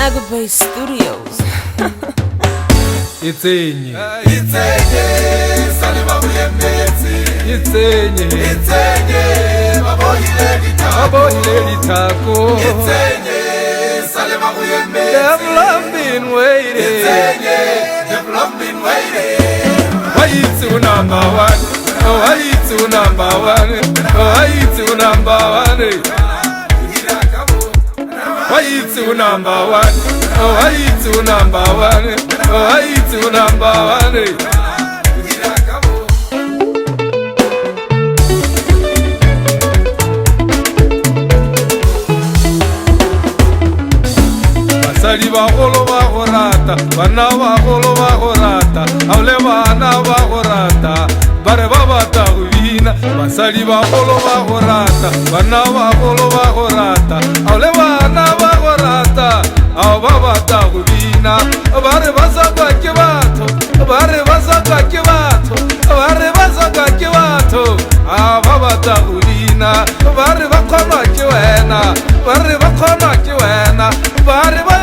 Agabay Studios. Itsenye Salima Buyemezi. Itsenye Babohile litako Itsenye Salima Buyemezi. Them love been waiting. They've long been waiting. Why you two number one? Oh, why you two number one? Oh, why you two number one? Why you two number one? Oh, why you two number one? Oh, why you two number one? Basali bagolo ba go rata, bana bagolo ba go rata, aule bana ba go rata, bare ba bata go bina. Basali bagolo ba go rata, bana bagolo ba go rata, aule bana ba go rata, au ba bata go bina. Bare ba sa kwa ke batho, bare ba sa kwa ke batho, bare ba sa kwa ke batho, a ba bata go bina. Bare ba khona ke wena, bare ba khona ke wena, bare ba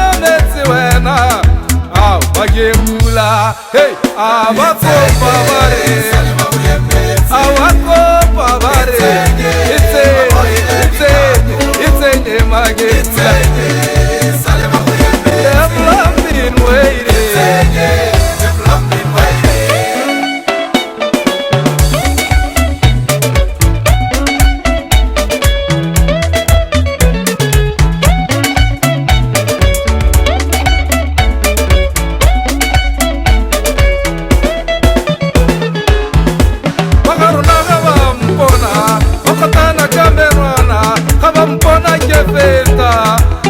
wena, ah, bagemula, hey, ah, bakopa bare, ah, bakopa bare, itsenye magemula, them love been waiting.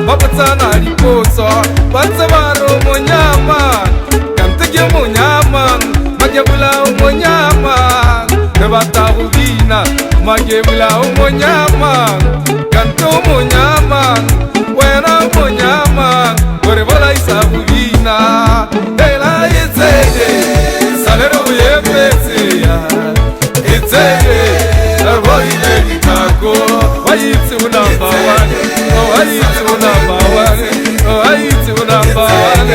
Bapatsana liposo, batsabaro monyama, kantege monyama, magebula monyama, nebata rubina, magebula monyama, kanto monyama, wena monyama, korebola isa rubina, ela itsenye, salero yepetse ya, itsenye, Babohile litako, wayitsi number one, oh wayitsi number one, oh wayitsi number one.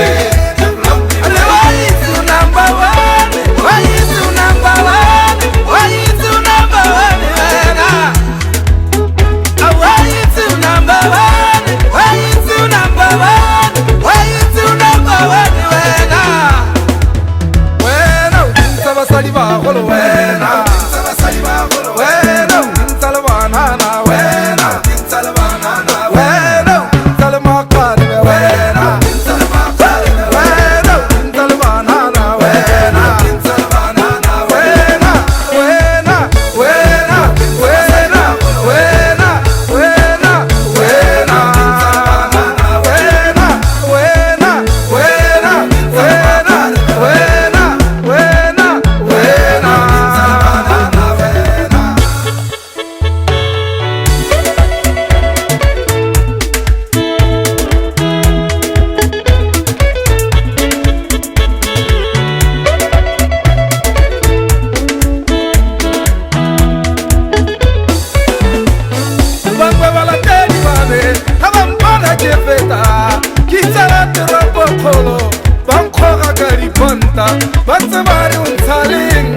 Batsabari untaling,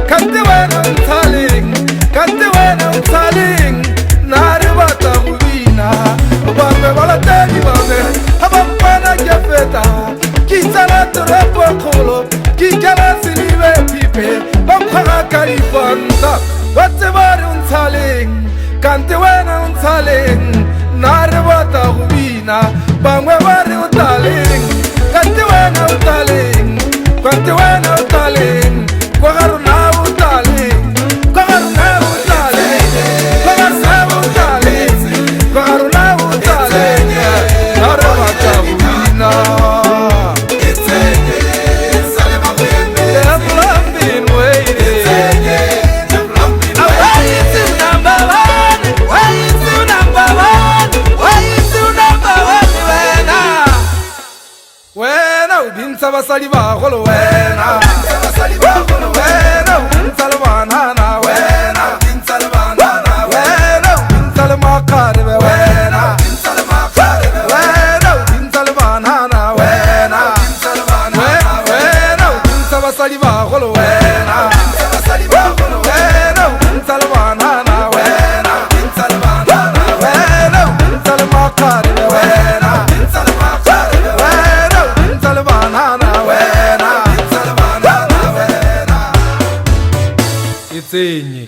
kante wena untaling, kante wena untaling, nari bata hubina, bambe wala teni bambe, habampana jafeta, kisala turepo kolo, kikala silive pipe, bamkara karibanda. Batsabari untaling, kante wena untaling, nari bata hubina, bambe wari untaling, kante wena untaling. Kante wena utaling, kwagaru na utaling, kwagaru na utaling, kwagaru na utaling, kwagaru na utaling, nara bakabuna. Itsenye Salima Buyemezi. Them love been waiting. They've long been waiting. Why you two number one? Why you two number one? Why you two number one? Wena ubinsa basali bagolo wena, wena ubinsa banana wena, wena ubinsa makare wena, wena ubinsa banana. senye.